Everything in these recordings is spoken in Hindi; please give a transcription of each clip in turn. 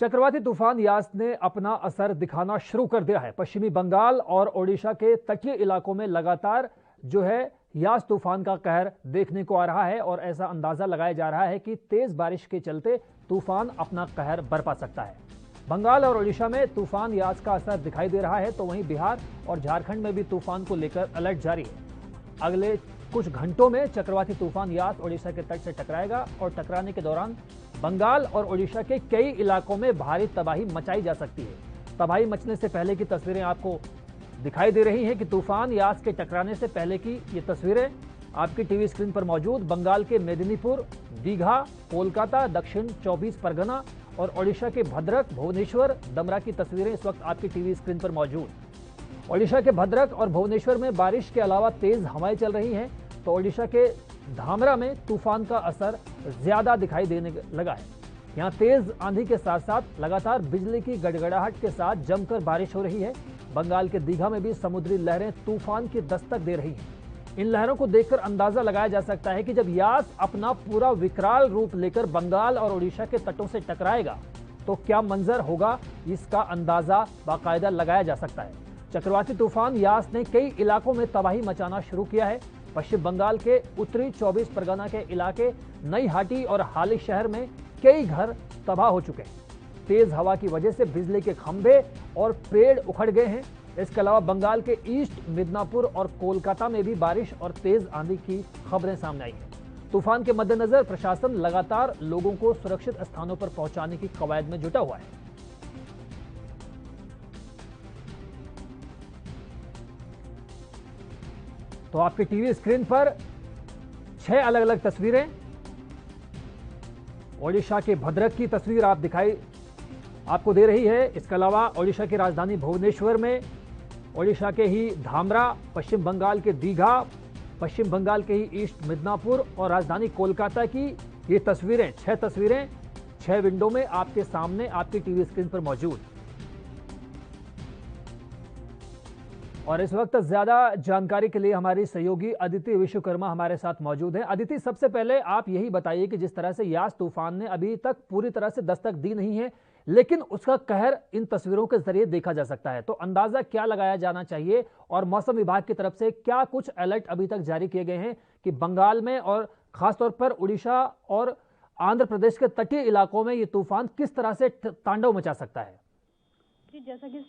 चक्रवाती तूफान यास ने अपना असर दिखाना शुरू कर दिया है। पश्चिमी बंगाल और ओडिशा के तटीय इलाकों में लगातार जो है यास तूफान का कहर देखने को आ रहा है और ऐसा अंदाजा लगाया जा रहा है कि तेज बारिश के चलते तूफान अपना कहर बरपा सकता है। बंगाल और ओडिशा में तूफान यास का असर दिखाई दे रहा है, तो वहीं बिहार और झारखंड में भी तूफान को लेकर अलर्ट जारी है। अगले कुछ घंटों में चक्रवाती तूफान यास ओडिशा के तट से टकराएगा और टकराने के दौरान बंगाल और ओडिशा के कई इलाकों में भारी तबाही मचाई जा सकती है। तबाही मचने से पहले की तस्वीरें आपको दिखाई दे रही हैं कि तूफान यास के टकराने से पहले की ये तस्वीरें आपकी टीवी स्क्रीन पर मौजूद बंगाल के मेदिनीपुर, दीघा, कोलकाता, दक्षिण 24 परगना और ओडिशा के भद्रक, भुवनेश्वर, दमरा की तस्वीरें इस वक्त आपकी टीवी स्क्रीन पर मौजूद। ओडिशा के भद्रक और भुवनेश्वर में बारिश के अलावा तेज हवाएं चल रही हैं, तो ओडिशा के धामरा में तूफान का असर ज्यादा दिखाई देने लगा है। यहाँ तेज आंधी के साथ साथ लगातार बिजली की गड़गड़ाहट के साथ जमकर बारिश हो रही है। बंगाल के दीघा में भी समुद्री लहरें तूफान की दस्तक दे रही हैं। इन लहरों को देखकर अंदाजा लगाया जा सकता है कि जब यास अपना पूरा विकराल रूप लेकर बंगाल और ओडिशा के तटों से टकराएगा तो क्या मंजर होगा, इसका अंदाजा बाकायदा लगाया जा सकता है। चक्रवाती तूफान यास ने कई इलाकों में तबाही मचाना शुरू किया है। पश्चिम बंगाल के उत्तरी 24 परगना के इलाके नईहाटी और हाली शहर में कई घर तबाह हो चुके हैं। तेज हवा की वजह से बिजली के खंभे और पेड़ उखड़ गए हैं। इसके अलावा बंगाल के ईस्ट मिदनापुर और कोलकाता में भी बारिश और तेज आंधी की खबरें सामने आई हैं। तूफान के मद्देनजर प्रशासन लगातार लोगों को सुरक्षित स्थानों पर पहुंचाने की कवायद में जुटा हुआ है। तो आपकी टीवी स्क्रीन पर 6 अलग अलग तस्वीरें, ओडिशा के भद्रक की तस्वीर आपको दे रही है। इसके अलावा ओडिशा की राजधानी भुवनेश्वर में, ओडिशा के ही धामरा, पश्चिम बंगाल के दीघा, पश्चिम बंगाल के ही ईस्ट मिदनापुर और राजधानी कोलकाता की ये तस्वीरें, 6 तस्वीरें 6 विंडो में आपके सामने आपकी टीवी स्क्रीन पर मौजूद। और इस वक्त ज्यादा जानकारी के लिए हमारी सहयोगी अदिति विश्वकर्मा हमारे साथ मौजूद हैं। अदिति, सबसे पहले आप यही बताइए कि जिस तरह से यास तूफान ने अभी तक पूरी तरह से दस्तक दी नहीं है, लेकिन उसका कहर इन तस्वीरों के जरिए देखा जा सकता है, तो अंदाजा क्या लगाया जाना चाहिए और मौसम विभाग की तरफ से क्या कुछ अलर्ट अभी तक जारी किए गए हैं कि बंगाल में और खासतौर पर उड़ीसा और आंध्र प्रदेश के तटीय इलाकों में ये तूफान किस तरह से तांडव मचा सकता है? जी, जैसा कि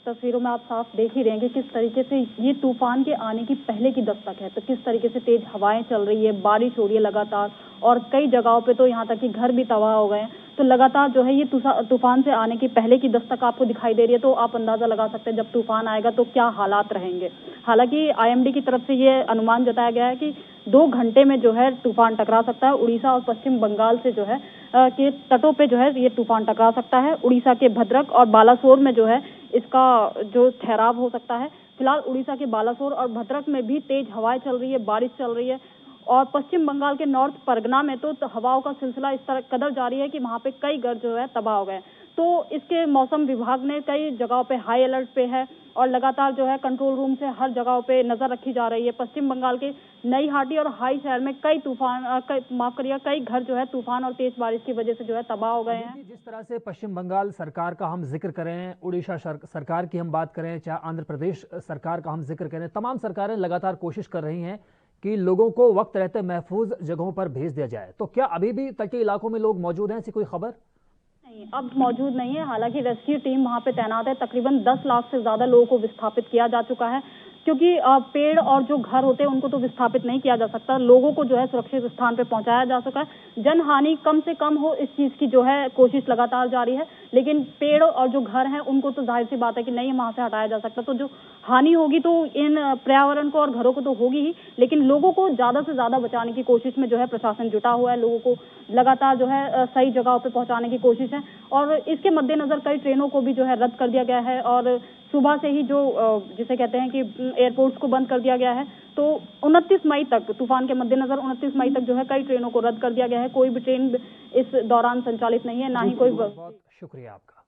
तस्वीरों में आप साफ देख ही रहे हैं कि किस तरीके से ये तूफान के आने की पहले की दस्तक है, तो किस तरीके से तेज हवाएं चल रही है, बारिश हो रही है लगातार और कई जगहों पे तो यहाँ तक कि घर भी तबाह हो गए हैं। तो लगातार जो है ये तूफान से आने की पहले की दस्तक आपको दिखाई दे रही है, तो आप अंदाजा लगा सकते हैं जब तूफान आएगा तो क्या हालात रहेंगे। हालांकि आईएमडी की तरफ से ये अनुमान जताया गया है कि 2 घंटे में जो है तूफान टकरा सकता है। उड़ीसा और पश्चिम बंगाल से जो है के तटों पे जो है ये तूफान टकरा सकता है। उड़ीसा के भद्रक और बालासोर में जो है इसका जो ठहराव हो सकता है। फिलहाल उड़ीसा के बालासोर और भद्रक में भी तेज हवाएं चल रही है, बारिश चल रही है और पश्चिम बंगाल के नॉर्थ परगना में तो हवाओं का सिलसिला इस तरह कदर जारी है कि वहां पे कई घर जो है तबाह हो गए। तो इसके मौसम विभाग ने कई जगहों पे हाई अलर्ट पे है और लगातार जो है कंट्रोल रूम से हर जगहों पे नजर रखी जा रही है। पश्चिम बंगाल के नईहाटी और हाई शहर में कई घर जो है तूफान और तेज बारिश की वजह से जो है तबाह हो गए हैं। जिस तरह से पश्चिम बंगाल सरकार का हम जिक्र करें, उड़ीसा सरकार की हम बात करें, चाहे आंध्र प्रदेश सरकार का हम जिक्र करें, तमाम सरकारें लगातार कोशिश कर रही हैं कि लोगों को वक्त रहते महफूज जगहों पर भेज दिया जाए, तो क्या अभी भी तटीय इलाकों में लोग मौजूद हैं, ऐसी कोई खबर? नहीं, अब मौजूद नहीं है। हालांकि रेस्क्यू टीम वहां पे तैनात है। तकरीबन 10 लाख से ज्यादा लोगों को विस्थापित किया जा चुका है, क्योंकि पेड़ और जो घर होते हैं उनको तो विस्थापित नहीं किया जा सकता। लोगों को जो है सुरक्षित स्थान पे पहुंचाया जा सका है। जनहानि कम से कम हो, इस चीज की जो है कोशिश लगातार जारी है, लेकिन पेड़ और जो घर हैं उनको तो जाहिर सी बात है कि नहीं वहां से हटाया जा सकता। तो जो हानि होगी तो इन पर्यावरण को और घरों को तो होगी ही, लेकिन लोगों को ज्यादा से ज्यादा बचाने की कोशिश में जो है प्रशासन जुटा हुआ है। लोगों को लगातार जो है सही जगहों पे पहुंचाने की कोशिश है और इसके मद्देनजर कई ट्रेनों को भी जो है रद्द कर दिया गया है और सुबह से ही जो जिसे कहते हैं कि एयरपोर्ट्स को बंद कर दिया गया है। तो 29 मई तक, तूफान के मद्देनजर 29 मई तक जो है कई ट्रेनों को रद्द कर दिया गया है। कोई भी ट्रेन इस दौरान संचालित नहीं है, ना ही कोई। बहुत शुक्रिया आपका।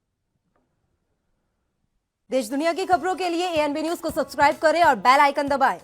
देश दुनिया की खबरों के लिए एएनबी न्यूज को सब्सक्राइब करें और बेल आइकन दबाएं।